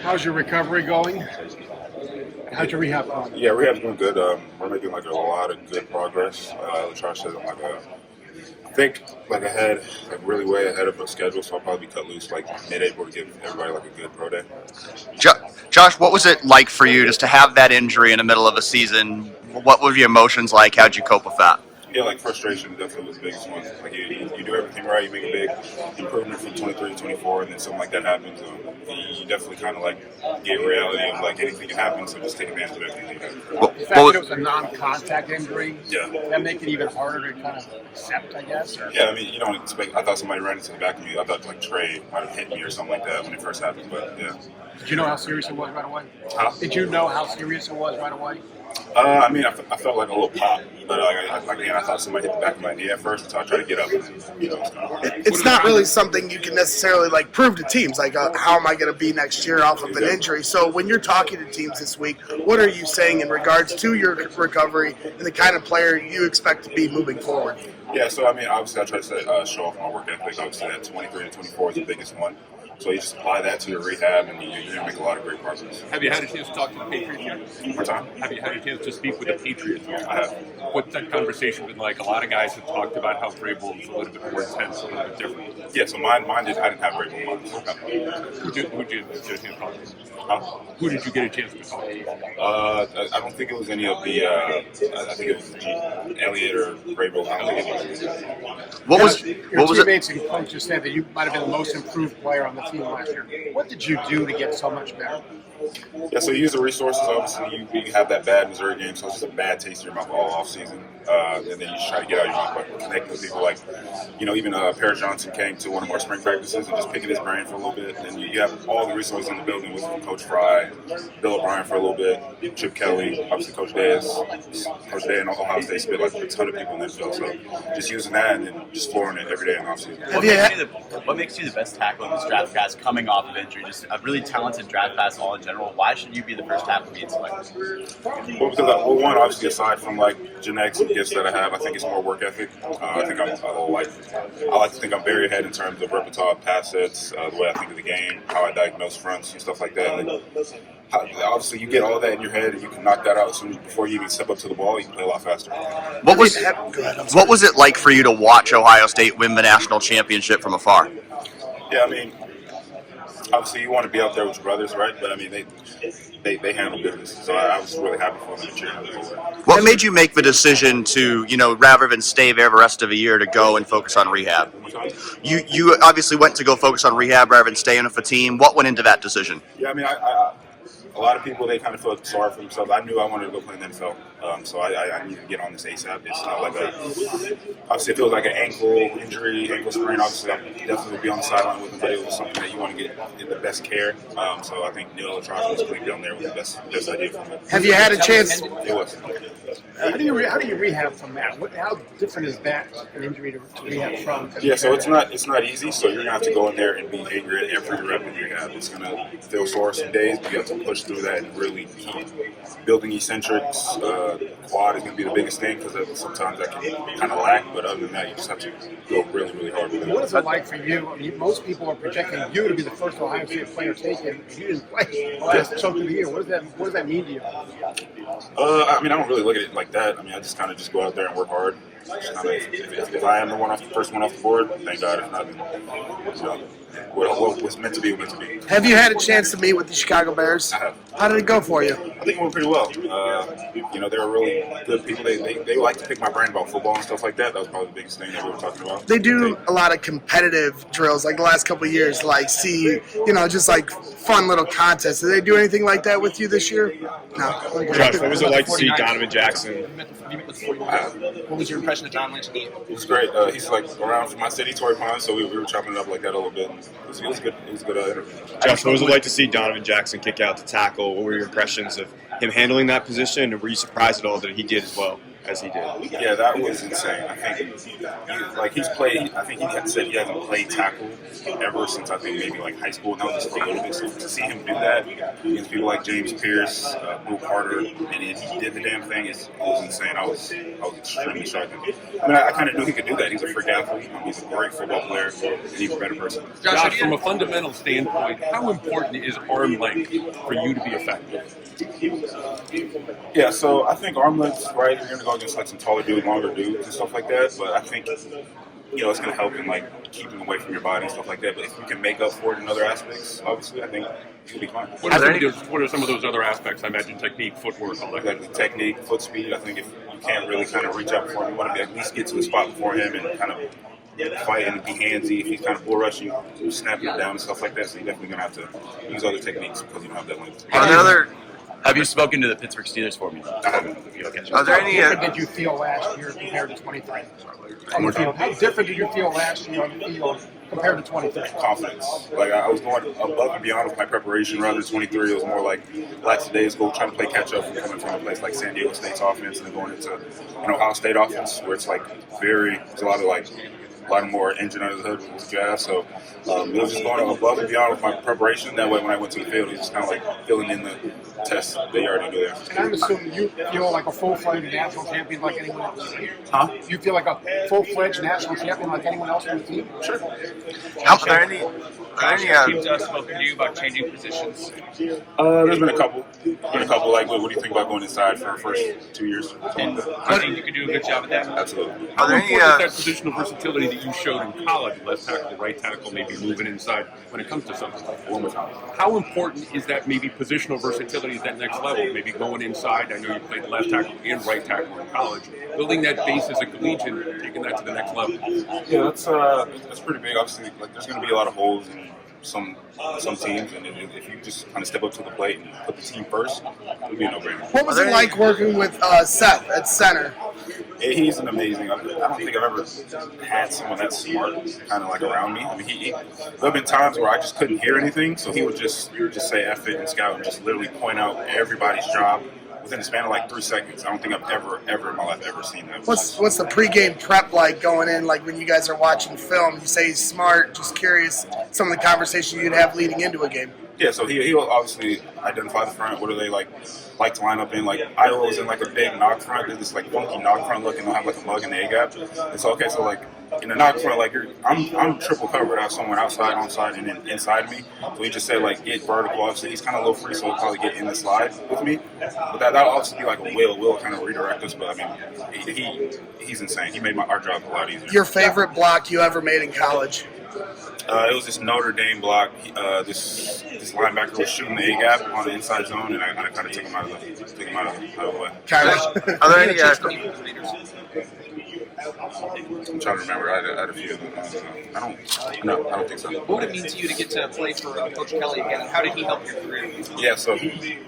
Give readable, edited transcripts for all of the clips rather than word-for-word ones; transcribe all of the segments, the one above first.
How's your recovery going? How's your rehab going? Yeah, rehab's been good. We're making like a lot of good progress. Josh says I'm ahead, like really way ahead of the schedule, so I'll probably be cut loose like mid-April to give everybody like a good pro day. Josh, what was it like for you just to have that injury in the middle of a season? What were your emotions like? How'd you cope with that? Yeah, like frustration definitely was the biggest one. Like you do everything right, you make a big improvement from 23 to 24, and then something like that happens. You definitely kind of like get reality of like anything can happen, so just take advantage of everything. The fact that it was a non-contact injury, Yeah. that make it even harder to kind of accept, I guess? Or? Yeah, I mean, you don't expect. I thought somebody ran into the back of me. I thought like Trey might have hit me or something like that when it first happened. But yeah. Did you know how serious it was right away? Huh? Did you know how serious it was right away? I mean, I felt like a little pop, but I thought somebody hit the back of my knee at first, so I tried to get up. And, It's not really something you can necessarily like prove to teams. Like, how am I going to be next year off of an injury? So when you're talking to teams this week, what are you saying in regards to your recovery and the kind of player you expect to be moving forward? Yeah, so I mean, obviously, I try to show off my work ethic. Obviously, that 23 to 24 is the biggest one. So you just apply that to your rehab, and you're going to make a lot of great progress. Have you had a chance to talk to the Patriots yet? One more time? Have you had a chance to speak with the Patriots yet? I have. What's that conversation been like? A lot of guys have talked about how Vrabel is a little bit more intense, a little bit different. Yeah, so mine just, I didn't have Vrabel months. Who did you get a chance to talk to? Huh? Who did you get a chance to talk to? I don't think it was any of the, I think it was Elliott or Vrabel. I don't think it was. What was it? Teammates and coaches said that you might have been the most improved player on the team last year. What did you do to get so much better? Yeah, so you use the resources. Obviously, you have that bad Missouri game, so it's just a bad taste in your mouth all off season. And then you just try to get out of your mouth by connecting with people like, even Paris Johnson came to one of our spring practices and just picking his brain for a little bit. And then you have all the resources in the building with Coach Fry, Bill O'Brien for a little bit, Chip Kelly, obviously Coach Day and Ohio State spit like a ton of people in that field. So just using that and then just flooring it every day in the offseason. What makes you the best tackle in this draft class coming off of injury? Just a really talented draft class all in general. Why should you be the first tackle being selected? Well, because one, obviously, aside from like genetics and gifts that I have, I think it's more work ethic. I think I like to think I'm very ahead in terms of repertoire, pass sets, the way I think of the game, how I diagnose fronts and stuff like that. And then, obviously, you get all that in your head, and you can knock that out soon before you even step up to the ball. You can play a lot faster. What was it like for you to watch Ohio State win the national championship from afar? Yeah, I mean, obviously you want to be out there with your brothers, right? But I mean, they handle business, so I was really happy for them to cheer them forward. What made you make the decision to, rather than stay there the rest of the year, to go and focus on rehab? You obviously went to go focus on rehab rather than staying with the team. What went into that decision? Yeah, I mean, a lot of people, they kind of feel sorry for themselves. I knew I wanted to go play in the NFL, so I needed to get on this ASAP. It's not like obviously it feels like an ankle injury, ankle sprain. Obviously, I definitely would be on the sideline with him, but it was something that you want to get in the best care. So I think Neil Atrofis playing down there was the best idea for me. Have you had a chance? It was. How do you rehab from that? How different is that, an injury to rehab from? Yeah, so it's not easy. So you're gonna have to go in there and be angry at every rep in rehab. It's gonna feel sore some days, but you have to push through that and really keep building eccentrics. Quad is gonna be the biggest thing because sometimes that can kind of lack. But other than that, you just have to go really, really hard with it. What is it like for you? I mean, most people are projecting you to be the first Ohio State player taken. You didn't play the last chunk of the year. What does that mean to you? I mean, I don't really look at it like that. I mean, I just kind of just go out there and work hard. Just kinda, if I am the first one off the board, thank God. If not, then what was meant to be, meant to be. Have you had a chance to meet with the Chicago Bears? I have. How did it go for you? I think it went pretty well. They were really good people. They like to pick my brain about football and stuff like that. That was probably the biggest thing that we were talking about. They do a lot of competitive drills, like the last couple of years, like just like fun little contests. Did they do anything like that with you this year? No. Okay. Josh, what was it like to see Donovan Jackson? What was your impression of John Lynch? It was great. He's like around from my city, Torrey Pines, so we were chopping it up like that a little bit. It was good. It was a good interview. Josh, what was it like to see Donovan Jackson kick out to tackle? What were your impressions of him handling that position, and were you surprised at all that he did as well? as he did. Yeah, that was insane. I think he's played. I think he had said he hasn't played tackle ever since I think maybe like high school, and that was just for a little bit. So to see him do that against people like James Pierce, Will Carter, and he did the damn thing, it was insane. I was extremely shocked. I mean, I kind of knew he could do that. He's a freak athlete. He's a great football player, and he's a better person. Josh, from a fundamental standpoint, how important is arm length for you to be effective? Yeah, so I think arm length, right? You're going to go against like some taller dudes, longer dudes, and stuff like that. But I think it's going to help in like keeping away from your body and stuff like that. But if you can make up for it in other aspects, obviously, I think you'll be fine. What are some of those other aspects? I imagine technique, footwork, all that. Like the technique, foot speed. I think if you can't really kind of reach up before him, you want to at least get to a spot before him and kind of fight and be handsy. If he's kind of bull rushing, snapping it down and stuff like that. So you're definitely going to have to use other techniques because you don't have that length. Have you spoken to the Pittsburgh Steelers for me? I haven't. Are there any? How different did you feel last year compared to 23? On the field, how different did you feel last year on the field compared to 23? Confidence. Like I was going above and beyond with my preparation. Rather than 23, it was more like lackadaisical, trying to play catch up from coming from a place like San Diego State's offense and then going into Ohio State offense, where it's like there's a lot of more engine under the hood with jazz. So it was just going above and beyond with my preparation. That way, when I went to the field, it was just kind of like filling in the tests that you already do there. And I'm assuming you feel like a full-fledged national champion like anyone else. Huh? You feel like a full-fledged national champion like anyone else on the team? Sure. Are there any? Teams spoken to you about changing positions? There's been a couple. Like, what do you think about going inside for the first 2 years? And I think you could do a good job at that. Absolutely. How important is that positional versatility that you showed in college, left tackle, right tackle, maybe moving inside, when it comes to something like that? How important is that maybe positional versatility at that next level, maybe going inside? I know you played left tackle and right tackle in college. Building that base as a collegian, taking that to the next level. Yeah, that's pretty big. Obviously, like there's going to be a lot of holes in some teams, and if you just kind of step up to the plate and put the team first, it'll be a no-brainer. What was it like working with Seth at center? He's an amazing. I don't think I've ever had someone that smart kind of like around me. I mean, there have been times where I just couldn't hear anything, so he would just say F it and scout and just literally point out everybody's job within the span of like 3 seconds. I don't think I've ever in my life ever seen that. What's the pregame prep like going in? Like when you guys are watching film, you say he's smart. Just curious, some of the conversation you'd have leading into a game. Yeah, so he'll obviously identify the front. What do they like to line up in? Like Iowa's in like a big knock front. There's this like funky knock front look, and they'll have like a mug in the A gap. And so so like in the knock front, like I'm triple covered. I have someone outside, onside, and then inside me. So he just said like get vertical. Obviously he's kind of a little free, so he'll probably get in the slide with me. But that'll obviously be like a will kind of redirect us. But I mean, he's insane. He made our job a lot easier. Your favorite block you ever made in college? It was this Notre Dame block. This linebacker was shooting the A gap on the inside zone, and I kind of took him out of the way. Kyler? Are there any? I'm trying to remember. I had a few of them. I don't think so. What would it mean to you to get to play for Coach Kelly again? How did he help your career? Yeah, so he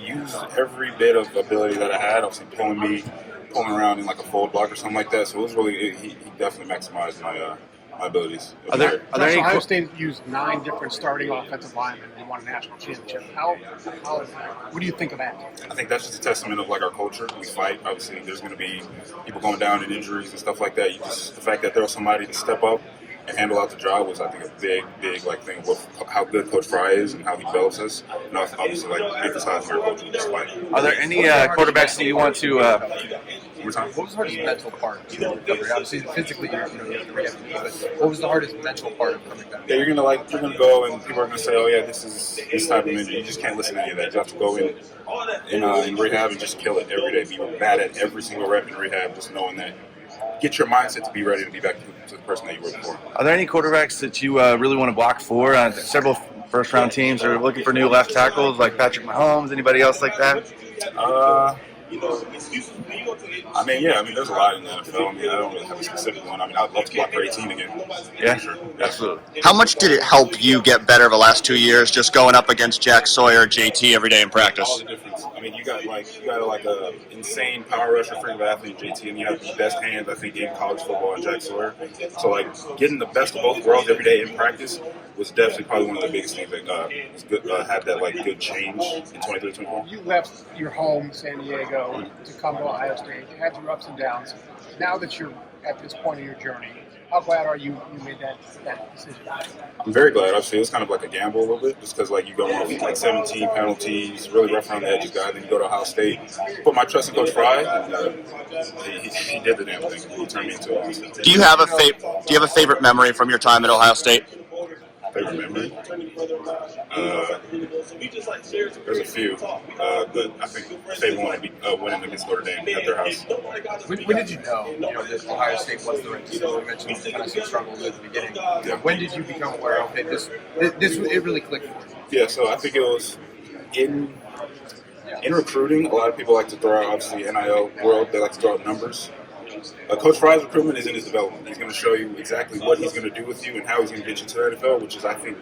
used every bit of ability that I had. Obviously, pulling around in like a fold block or something like that. So it was really he definitely maximized my abilities. Are there any? Ohio State used 9 different starting offensive linemen and won a national championship. What do you think of that? I think that's just a testament of like our culture. We fight. Obviously, there's going to be people going down and injuries and stuff like that. The fact that there was somebody to step up and handle out the job was, I think, a big like thing of how good Coach Fry is and how he develops us. And obviously, like emphasizing our culture, just fight. Are there any quarterbacks that you want to? What was the hardest mental part of the recovery? Obviously, physically, you have to rehab, but what was the hardest mental part of coming back? Yeah, you're gonna go and people are gonna say, oh yeah, this is this type of injury. You just can't listen to any of that. You have to go in rehab and just kill it every day. Be bad at every single rep in rehab, just knowing that. Get your mindset to be ready to be back to the person that you were before. Are there any quarterbacks that you really want to block for? Several first-round teams are looking for new left tackles, like Patrick Mahomes. Anybody else like that? I mean, there's a lot in the NFL. I don't really have a specific one. I'd love to block for 18 again. Yeah, sure. Absolutely. How much did it help you get better the last 2 years, just going up against Jack Sawyer, JT every day in All practice? the difference. I mean, you got a insane power rusher, freak athlete, JT, and you have the best hands I think in college football in Jack Sawyer. So like getting the best of both worlds every day in practice was definitely probably one of the biggest things that was good. Had that like good change in 23-24. You left your home, San Diego, ago to come to Ohio State. You had your ups and downs. Now that you're at this point in your journey, how glad are you made that decision? I'm very glad. Obviously, it was kind of like a gamble a little bit, just because like you go off like 17 penalties, really rough around the edges guy. Then you go to Ohio State. Put my trust in Coach Fry, and he did the damn thing. He turned me into Ohio State. Do you have a favorite memory from your time at Ohio State? Favorite memory? There's a few, but I think the favorite one would be winning against Notre Dame at their house. When did you know that Ohio State was the right decision? You mentioned kind of some struggles at the beginning. Yeah. When did you become aware? Okay, this it really clicked for you. Yeah, so I think it was in recruiting. A lot of people like to throw out, obviously, NIL world. They like to throw out numbers. Coach Fry's recruitment is in his development. He's going to show you exactly what he's going to do with you and how he's going to get you to the NFL, which is, I think,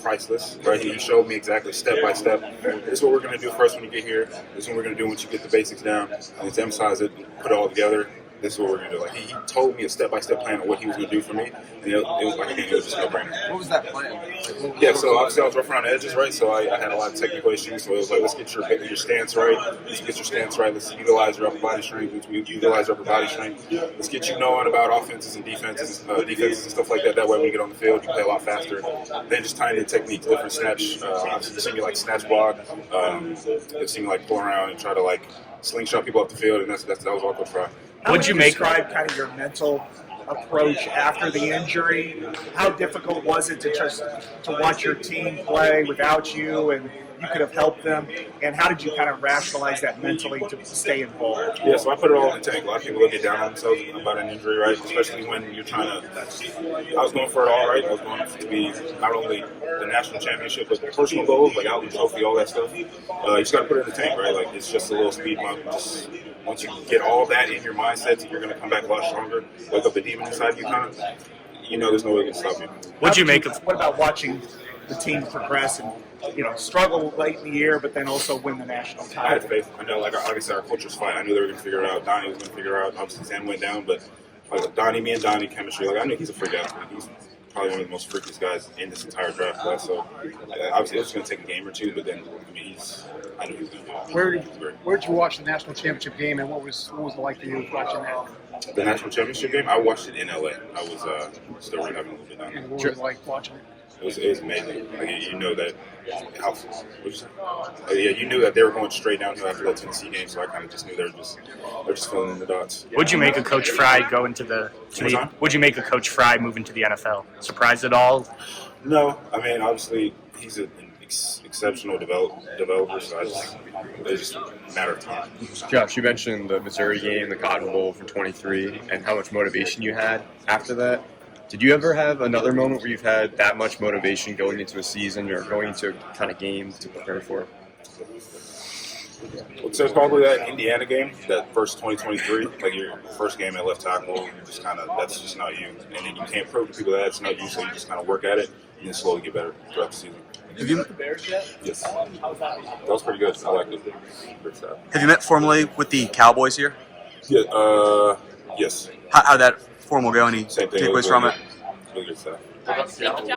priceless. Right? He showed me exactly step by step. This is what we're going to do first when you get here. This is what we're going to do once you get the basics down. And to emphasize it, put it all together. This is what we're going to do. Like he told me a step-by-step plan of what he was going to do for me, and it was like, again, it was just a no-brainer. What was that plan? Yeah, so obviously I was rough around the edges, right? So I had a lot of technical issues. So it was like, let's get your stance right. Let's get your stance right. Let's utilize your upper body strength. Let's utilize your upper body strength. Let's get you knowing about offenses and defenses and stuff like that. That way when you get on the field, you play a lot faster. Then just tying in techniques, different snatch. Obviously you see me like snatch block. You see me like pull around and try to like slingshot people up the field, and that was all Coach Fry. Would you describe kind of your mental approach after the injury? How difficult was it to watch your team play without you, and you could have helped them? And how did you kind of rationalize that mentally to stay involved? Yeah, so I put it all in the tank. A lot of people get down on themselves about an injury, right? Especially when you're trying to. I was going for it all, right? I was going to be not only the national championship, but personal goals, like Outland Trophy, all that stuff. You just got to put it in the tank, right? Like it's just a little speed bump. Just once you get all that in your mindset, you're going to come back a lot stronger. Wake up the demon inside you, kind of. You know, there's no way to stop you. What about watching the team progress and struggle late in the year, but then also win the national title? I had faith. I know, like I said, our culture's fine. I knew they were going to figure it out. Donnie was going to figure it out. Obviously, Sam went down, but like me and Donnie chemistry. Like I knew he's a freak athlete. He's probably one of the most freakiest guys in this entire draft class. So obviously, it was going to take a game or two, but then I mean, I knew he was going to do it. Where did you watch the national championship game, and what was it like for you watching that? The national championship game, I watched it in LA. I was still rehabbing a little bit down there. And what was it like watching it? It was amazing. Like you know that. You knew that they were going straight downhill after that Tennessee game, so I kind of just knew they were just filling in the dots. Would you make a Coach Fry go into Would you make a Coach Fry move into the NFL? Surprised at all? No, I mean obviously he's an exceptional developer, so it's just a matter of time. Josh, you mentioned the Missouri game, the Cotton Bowl for 23, and how much motivation you had after that. Did you ever have another moment where you've had that much motivation going into a season or going into kind of games to prepare for? I'd say probably that Indiana game, that first 2023, like your first game at left tackle, you just that's just not you. And then you can't prove to people that it's not you, so you just kind of work at it and then slowly get better throughout the season. Have you met the Bears yet? Yes. That was pretty good. I liked it. Have you met formally with the Cowboys here? Yeah. Yes. How'd that formal go? Any Same thing. takeaways from it? Really good stuff.